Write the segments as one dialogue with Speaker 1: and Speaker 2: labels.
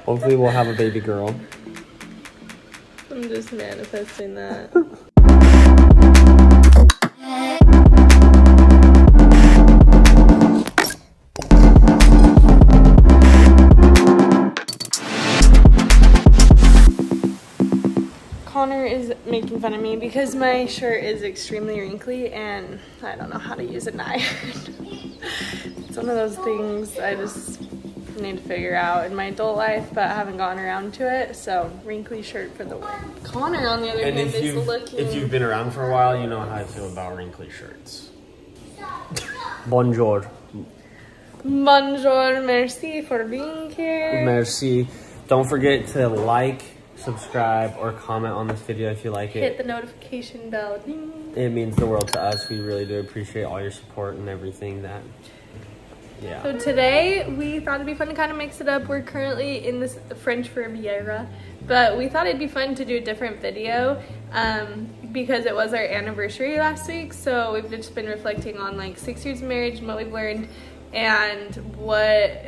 Speaker 1: Hopefully we'll have a baby girl.
Speaker 2: I'm just manifesting that. Connor is making fun of me because my shirt is extremely wrinkly and I don't know how to use an iron. It's one of those things I just need to figure out in my adult life, but I haven't gotten around to it. So wrinkly shirt for the win. Connor, on the other hand, is looking.
Speaker 1: If you've been around for a while, you know how I feel about wrinkly shirts. Bonjour.
Speaker 2: Bonjour, merci for being here.
Speaker 1: Merci. Don't forget to like, subscribe, or comment on this video if you like it.
Speaker 2: Hit the notification bell. Ding.
Speaker 1: It means the world to us. We really do appreciate all your support and everything that. Yeah.
Speaker 2: So today we thought it'd be fun to kind of mix it up. We're currently in this French Riviera, but we thought it'd be fun to do a different video because it was our anniversary last week. So we've just been reflecting on like 6 years of marriage and what we've learned, and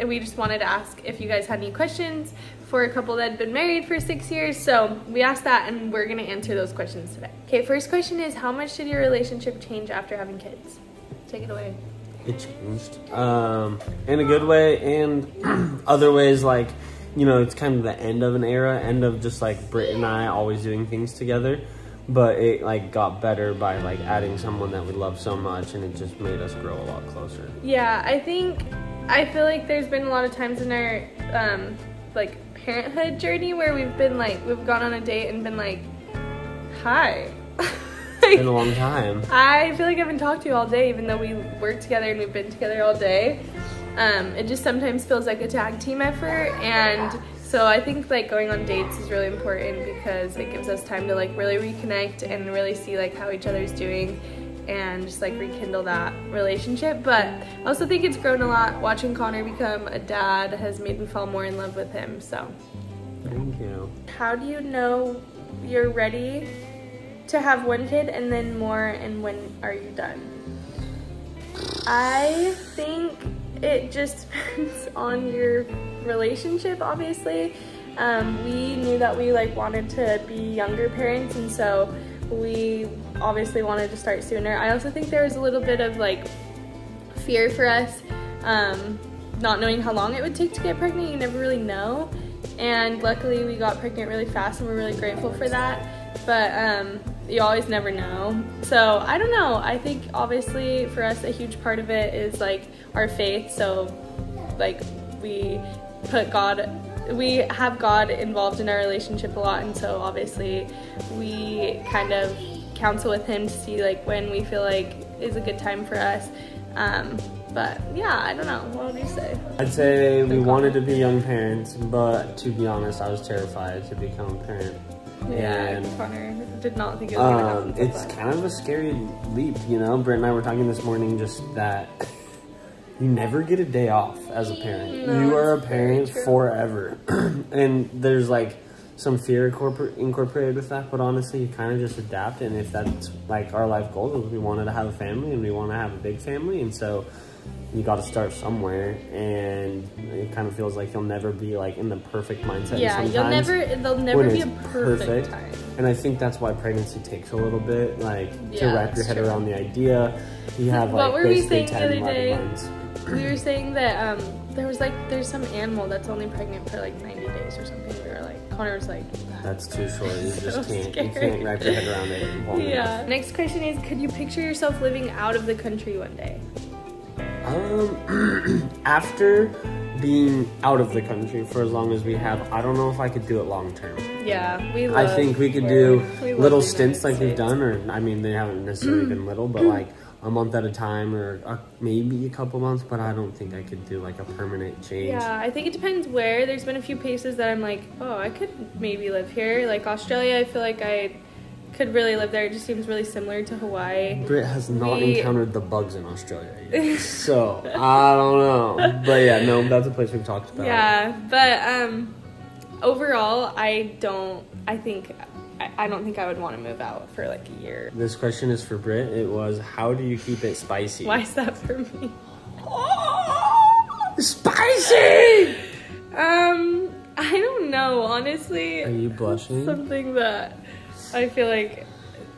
Speaker 2: we just wanted to ask if you guys had any questions for a couple that had been married for 6 years. So we asked that and we're gonna answer those questions today. Okay, first question is, how much did your relationship change after having kids? Take it away.
Speaker 1: It changed in a good way, and other ways, like, you know, it's kind of the end of an era, end of just like Britt and I always doing things together, but it like got better by like adding someone that we love so much, and it just made us grow a lot closer.
Speaker 2: Yeah, I feel like there's been a lot of times in our like parenthood journey where we've gone on a date and been like, hi.
Speaker 1: It's been a long time.
Speaker 2: I feel like I haven't talked to you all day, even though we work together and we've been together all day. It just sometimes feels like a tag team effort, and so I think like going on dates is really important because it gives us time to like really reconnect and really see like how each other's doing and just like rekindle that relationship. But I also think it's grown a lot. Watching Connor become a dad has made me fall more in love with him. So
Speaker 1: thank you.
Speaker 2: How do you know you're ready to have one kid and then more, and when are you done? I think it just depends on your relationship, obviously. We knew that we like wanted to be younger parents, and so we obviously wanted to start sooner. I also think there was a little bit of like fear for us, not knowing how long it would take to get pregnant. You never really know, and luckily we got pregnant really fast and we're really grateful for that, but you always never know. So I don't know, I think obviously for us a huge part of it is like our faith. So like we have God involved in our relationship a lot, and so obviously we kind of counsel with him to see like when we feel like is a good time for us. But yeah, I don't know, what would you say?
Speaker 1: I'd say we wanted to be young parents, but to be honest, I was terrified to become a parent.
Speaker 2: Yeah,
Speaker 1: and
Speaker 2: Connor did not think it was gonna happen.
Speaker 1: It's kind of a scary leap, you know. Britt and I were talking this morning just that you never get a day off as a parent.
Speaker 2: No,
Speaker 1: you are a parent forever. And there's like some fear incorporated with that, but honestly you kind of just adapt. And if that's like our life goal, is we wanted to have a family and we want to have a big family, and so you got to start somewhere, and it kind of feels like you'll never be like in the perfect mindset.
Speaker 2: Yeah, there'll never be a perfect time.
Speaker 1: And I think that's why pregnancy takes a little bit, like to
Speaker 2: Yeah,
Speaker 1: wrap your head
Speaker 2: true.
Speaker 1: around the idea. You have like
Speaker 2: What were we
Speaker 1: basically
Speaker 2: saying the other
Speaker 1: 10
Speaker 2: day?
Speaker 1: months.
Speaker 2: We were saying that there's some animal that's only pregnant for like 90 days or something. We were like, Connor was like,
Speaker 1: That's too short. You
Speaker 2: So
Speaker 1: just can't. You
Speaker 2: scary.
Speaker 1: can't wrap your head around it. long
Speaker 2: yeah.
Speaker 1: enough.
Speaker 2: Next question is, could you picture yourself living out of the country one day?
Speaker 1: After being out of the country for as long as we have, I don't know if I could do it long term.
Speaker 2: Yeah,
Speaker 1: I think we could do
Speaker 2: we love
Speaker 1: little
Speaker 2: the
Speaker 1: stints like
Speaker 2: United
Speaker 1: we've done, or I mean, they haven't necessarily been little, but like a month at a time, or maybe a couple months. But I don't think I could do like a permanent change.
Speaker 2: Yeah, I think it depends where. There's been a few places that I'm like, oh, I could maybe live here. Like Australia, I feel like I could really live there. It just seems really similar to Hawaii.
Speaker 1: Britt has not encountered the bugs in Australia yet, so I don't know. But yeah, no, that's a place we've talked about.
Speaker 2: Yeah, but overall, I don't think I would want to move out for like a year.
Speaker 1: This question is for Britt. It was, how do you keep it spicy?
Speaker 2: Why is that for me?
Speaker 1: Spicy!
Speaker 2: honestly,
Speaker 1: Are you blushing?
Speaker 2: something that I feel like,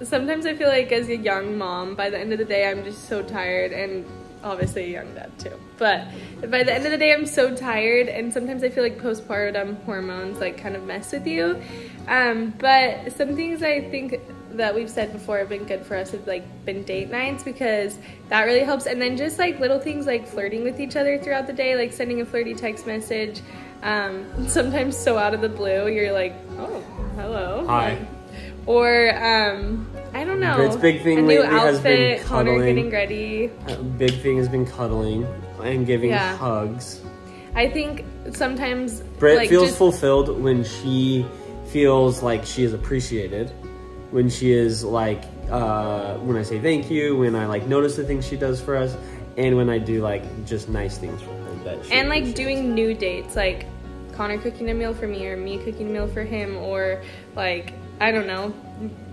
Speaker 2: sometimes I feel like as a young mom, by the end of the day, I'm just so tired, and obviously a young dad too. But by the end of the day, I'm so tired, and sometimes I feel like postpartum hormones like kind of mess with you. But some things I think that we've said before have been good for us have like been date nights, because that really helps. And then just like little things like flirting with each other throughout the day, like sending a flirty text message. Sometimes so out of the blue, you're like, oh, hello.
Speaker 1: Hi.
Speaker 2: Or I don't know.
Speaker 1: Its big thing
Speaker 2: a new
Speaker 1: lately has been
Speaker 2: outfit, Connor
Speaker 1: cuddling.
Speaker 2: getting ready.
Speaker 1: A big thing has been cuddling and giving hugs.
Speaker 2: I think sometimes
Speaker 1: Britt
Speaker 2: like,
Speaker 1: feels
Speaker 2: just,
Speaker 1: fulfilled when she feels like she is appreciated. When she is like, when I say thank you, when I like notice the things she does for us, and when I do like just nice things for her. That she
Speaker 2: and like
Speaker 1: appreciates.
Speaker 2: doing new dates, like Connor cooking a meal for me, or me cooking a meal for him, or like, I don't know,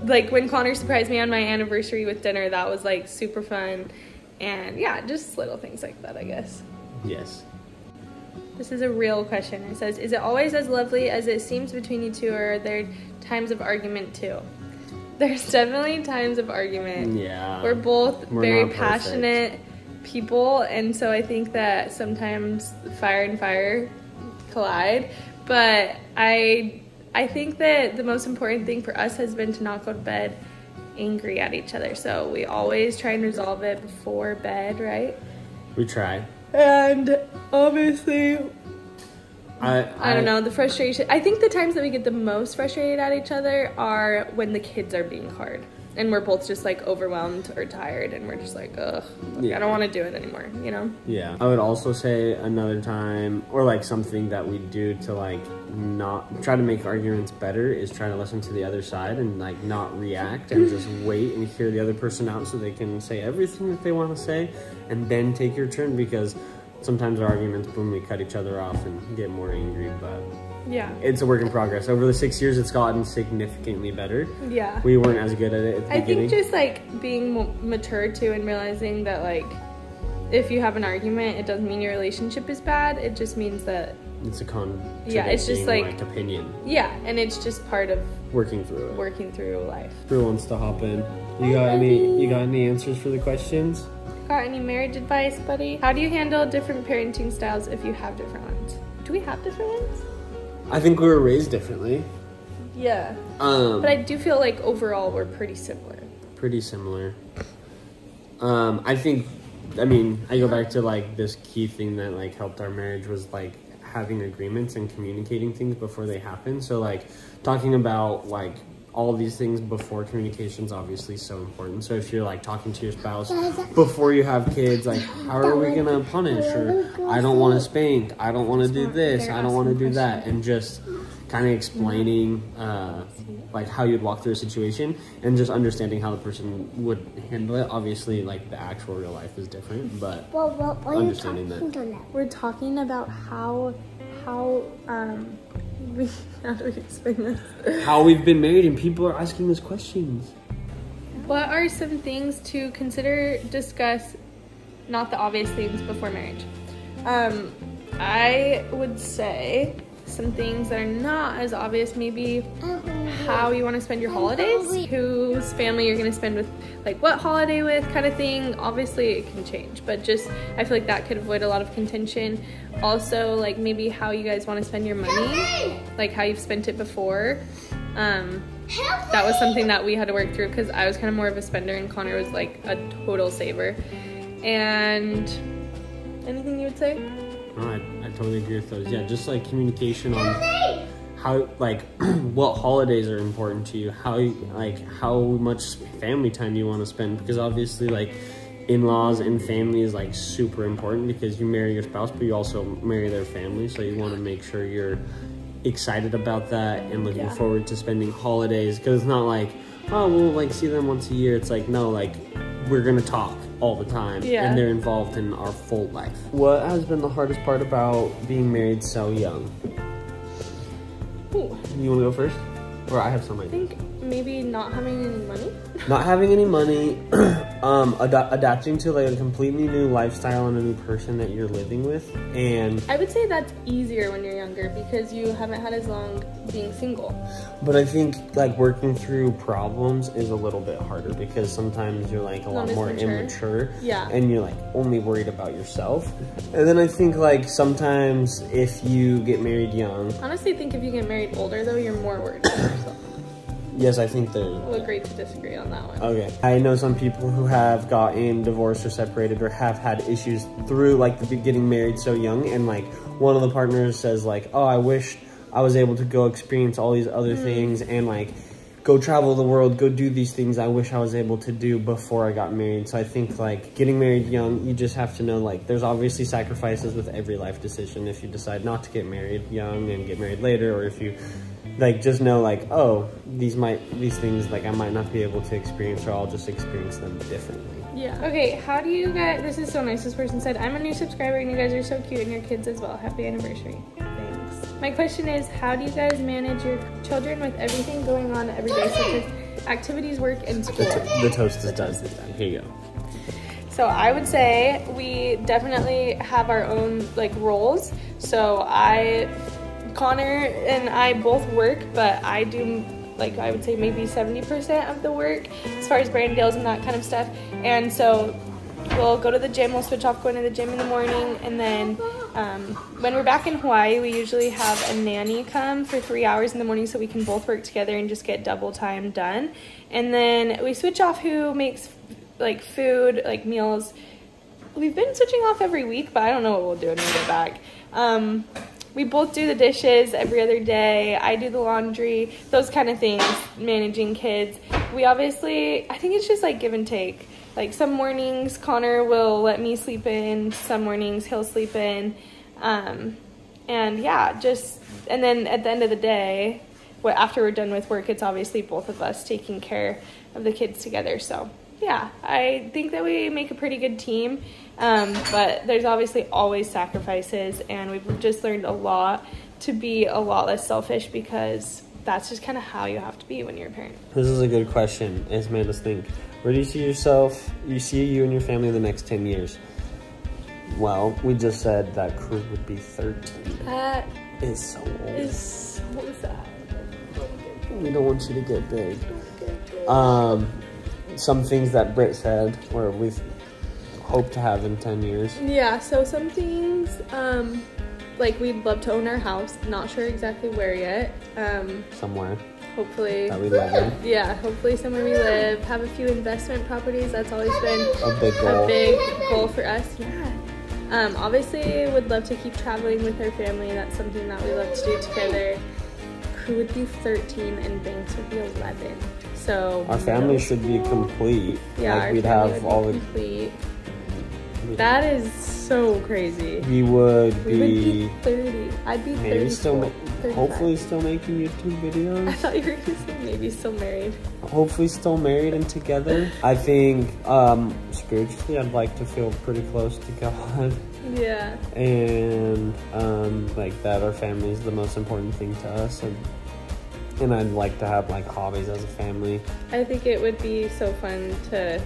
Speaker 2: like when Connor surprised me on my anniversary with dinner, that was like super fun. And yeah, just little things like that, I guess.
Speaker 1: Yes.
Speaker 2: This is a real question. It says, is it always as lovely as it seems between you two, or are there times of argument too? There's definitely times of argument.
Speaker 1: Yeah.
Speaker 2: We're both
Speaker 1: We're
Speaker 2: very
Speaker 1: not perfect.
Speaker 2: passionate people, and so I think that sometimes fire and fire collide. But I think that the most important thing for us has been to not go to bed angry at each other. So we always try and resolve it before bed, right?
Speaker 1: We try.
Speaker 2: And obviously,
Speaker 1: I
Speaker 2: don't know, the frustration. I think the times that we get the most frustrated at each other are when the kids are being hard. And we're both just like overwhelmed or tired, and we're just like, ugh,
Speaker 1: Yeah.
Speaker 2: I don't want to do it anymore, you know?
Speaker 1: Yeah. I would also say another time, or like something that we do to like not try to make arguments better, is try to listen to the other side and like not react and just wait and hear the other person out so they can say everything that they want to say, and then take your turn, because sometimes our arguments, boom, we cut each other off and get more angry. But
Speaker 2: Yeah.
Speaker 1: it's a work in progress. Over the 6 years, it's gotten significantly better.
Speaker 2: Yeah.
Speaker 1: We weren't as good at it at the
Speaker 2: I
Speaker 1: beginning.
Speaker 2: think just like being mature too, and realizing that like if you have an argument, it doesn't mean your relationship is bad. It just means that
Speaker 1: It's a
Speaker 2: it's just like
Speaker 1: opinion.
Speaker 2: Yeah, and it's just part of
Speaker 1: Working through it.
Speaker 2: working through life.
Speaker 1: Who wants to hop in? You got any answers for the questions?
Speaker 2: Got any marriage advice, buddy? How do you handle different parenting styles if you have different ones? Do we have different ones?
Speaker 1: I think we were raised differently.
Speaker 2: Yeah. But I do feel like overall we're pretty similar.
Speaker 1: Pretty similar. I mean, I go back to like this key thing that like helped our marriage was like having agreements and communicating things before they happen. So like talking about like all these things before communication is obviously so important. So if you're like talking to your spouse before you have kids, like how are we gonna punish, or I don't want to spank, I don't want to do this, I don't want to do that, and just kind of explaining like how you'd walk through a situation and just understanding how the person would handle it. Obviously, like the actual real life is different, but understanding that.
Speaker 2: We're talking about how do we explain this?
Speaker 1: How we've been married and people are asking us questions.
Speaker 2: What are some things to consider, discuss, not the obvious things before marriage? I would say some things that are not as obvious, maybe how you want to spend your holidays, whose family you're going to spend with, like what holiday with kind of thing. Obviously it can change, but just I feel like that could avoid a lot of contention. Also, like maybe how you guys want to spend your money, like how you've spent it before. That was something that we had to work through, because I was kind of more of a spender and Connor was like a total saver. And anything you would say?
Speaker 1: No, I totally agree with those. Yeah, just like communication on how, like, what holidays are important to you, how much family time you want to spend, because obviously, like, in-laws and family is, like, super important, because you marry your spouse, but you also marry their family, so you want to make sure you're excited about that and looking forward to spending holidays, because it's not like, oh, we'll, like, see them once a year. It's like, no, like, we're gonna talk all the time, and they're involved in our full life. What has been the hardest part about being married so young?
Speaker 2: Ooh.
Speaker 1: You wanna go first? Or I have some
Speaker 2: I
Speaker 1: ideas.
Speaker 2: think maybe not having any money.
Speaker 1: Not having any money, adapting to like a completely new lifestyle and a new person that you're living with, and
Speaker 2: I would say that's easier when you're younger because you haven't had as long being single.
Speaker 1: but I think like working through problems is a little bit harder because sometimes you're like a lot
Speaker 2: Not as
Speaker 1: more
Speaker 2: mature.
Speaker 1: immature,
Speaker 2: Yeah.
Speaker 1: and you're like only worried about yourself. And then I think like sometimes if you get married young,
Speaker 2: Honestly, I think if you get married older though, you're more worried about yourself.
Speaker 1: yes, I think there's.
Speaker 2: We'll agree to disagree on that one.
Speaker 1: Okay. I know some people who have gotten divorced or separated or have had issues through like the getting married so young, and like one of the partners says like, oh, I wish I was able to go experience all these other things and like go travel the world, go do these things I wish I was able to do before I got married. So I think like getting married young, you just have to know like there's obviously sacrifices with every life decision. If you decide not to get married young and get married later, or if you like just know like, oh, these things like I might not be able to experience, or I'll just experience them differently.
Speaker 2: Yeah. Okay, how do you guys, this is so nice, this person said, I'm a new subscriber and you guys are so cute and your kids as well. Happy anniversary. Thanks. My question is, how do you guys manage your children with everything going on every day, such as activities, work, and school?
Speaker 1: The toast is done. Here you go.
Speaker 2: So I would say we definitely have our own like roles. So Connor and I both work, but I do like I would say maybe 70% of the work as far as brand deals and that kind of stuff. And so we'll go to the gym, we'll switch off going to the gym in the morning, and then when we're back in Hawaii, we usually have a nanny come for 3 hours in the morning so we can both work together and just get double time done. And then we switch off who makes like food, like meals. We've been switching off every week, but I don't know what we'll do when we get back. We both do the dishes every other day. I do the laundry, those kind of things, managing kids. We obviously, I think it's just like give and take. Like some mornings Connor will let me sleep in, some mornings he'll sleep in. And yeah, and then at the end of the day, after we're done with work, it's obviously both of us taking care of the kids together. So yeah, I think that we make a pretty good team. But there's obviously always sacrifices, and we've just learned a lot to be a lot less selfish because that's just kind of how you have to be when you're a parent.
Speaker 1: This is a good question. It's made us think. Where do you see yourself? You see you and your family in the next 10 years? Well, we just said that Cruz would be 13.
Speaker 2: That
Speaker 1: is so old.
Speaker 2: is so sad.
Speaker 1: We don't want you to get big. Some things that Britt said, where we've hope to have in 10 years.
Speaker 2: Yeah, so some things, like we'd love to own our house. Not sure exactly where yet.
Speaker 1: Somewhere.
Speaker 2: Hopefully.
Speaker 1: That we live in.
Speaker 2: Yeah, hopefully somewhere we live. Have a few investment properties. That's always been
Speaker 1: A big goal.
Speaker 2: A big goal for us. Yeah. Obviously, would love to keep traveling with our family. That's something that we love to do together. Crew would be 13 and Banks would be 11. So
Speaker 1: our family should be complete.
Speaker 2: Yeah,
Speaker 1: like
Speaker 2: our
Speaker 1: we'd
Speaker 2: family
Speaker 1: have
Speaker 2: would
Speaker 1: all
Speaker 2: be
Speaker 1: the.
Speaker 2: complete. That is so crazy.
Speaker 1: We would
Speaker 2: We
Speaker 1: be.
Speaker 2: would be 30. I'd be 30.
Speaker 1: Maybe still, hopefully still making YouTube videos.
Speaker 2: I thought you were going to say maybe still married.
Speaker 1: Hopefully still married and together. I think spiritually I'd like to feel pretty close to God.
Speaker 2: Yeah.
Speaker 1: And like that our family is the most important thing to us, and I'd like to have like hobbies as a family.
Speaker 2: I think it would be so fun to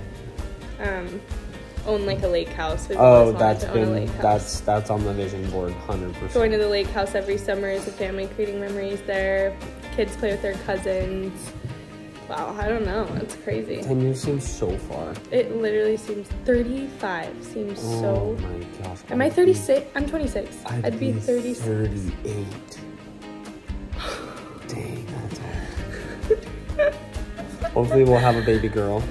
Speaker 2: own like a lake house. We've always wanted to own a lake house.
Speaker 1: That's on the vision board 100%.
Speaker 2: Going to the lake house every summer as a family, creating memories there. Kids play with their cousins. Wow, I don't know. That's crazy.
Speaker 1: 10 years seems so far.
Speaker 2: It literally seems 35 seems so.
Speaker 1: Oh my gosh.
Speaker 2: Am I 36? I'm 26. I'd be 36.
Speaker 1: 38. Dang, that's all. Hopefully we'll have a baby girl.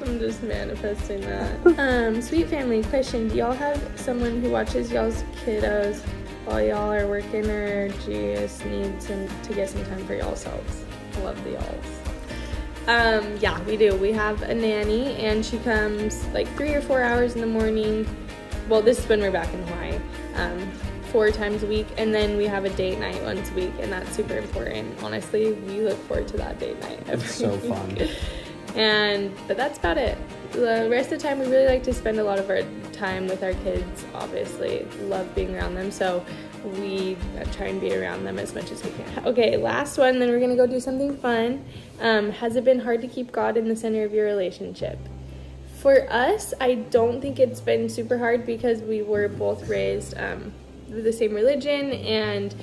Speaker 2: I'm just manifesting that. Sweet family question. Do y'all have someone who watches y'all's kiddos while y'all are working, or do you just need to get some time for y'allselves? Love the y'alls. Yeah, we do. We have a nanny, and she comes like 3 or 4 hours in the morning. Well, this is when we're back in Hawaii. 4 times a week, and then we have a date night once a week, and that's super important. Honestly, we look forward to that date night every
Speaker 1: It's so
Speaker 2: week.
Speaker 1: fun.
Speaker 2: But that's about it. The rest of the time, we really like to spend a lot of our time with our kids. Obviously, love being around them. So we try and be around them as much as we can. Okay, last one, then we're gonna go do something fun. Has it been hard to keep God in the center of your relationship? For us, I don't think it's been super hard because we were both raised with the same religion, and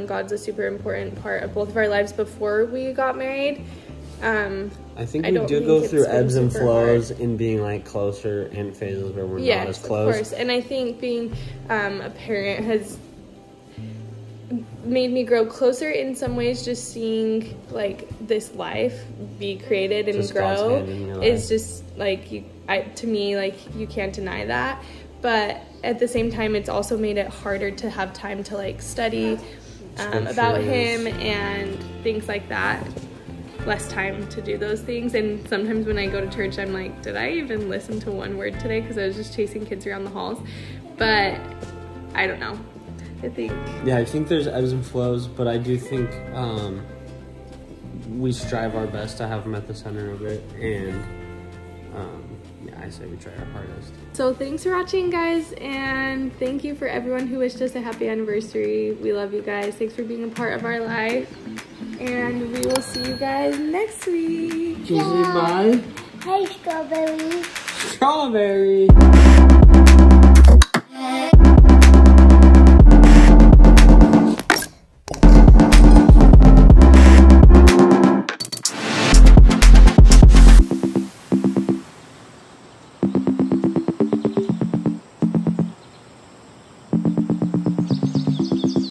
Speaker 2: God's a super important part of both of our lives before we got married.
Speaker 1: I think we do go through ebbs and flows in being like closer in phases where we're not as close. Of course.
Speaker 2: And I think being a parent has made me grow closer in some ways. Just seeing like this life be created and just grow is just like to me, like you can't deny that. But at the same time, it's also made it harder to have time to like study about him and things like that. Less time to do those things, and sometimes when I go to church I'm like, did I even listen to one word today, because I was just chasing kids around the halls. But I don't know, I think
Speaker 1: there's ebbs and flows, but I do think we strive our best to have them at the center of it, and I say we try our hardest.
Speaker 2: So thanks for watching, guys, and thank you for everyone who wished us a happy anniversary. We love you guys. Thanks for being a part of our life. And we will see you guys next week.
Speaker 1: Can you say bye?
Speaker 3: Hey, Strawberry.
Speaker 1: Strawberry.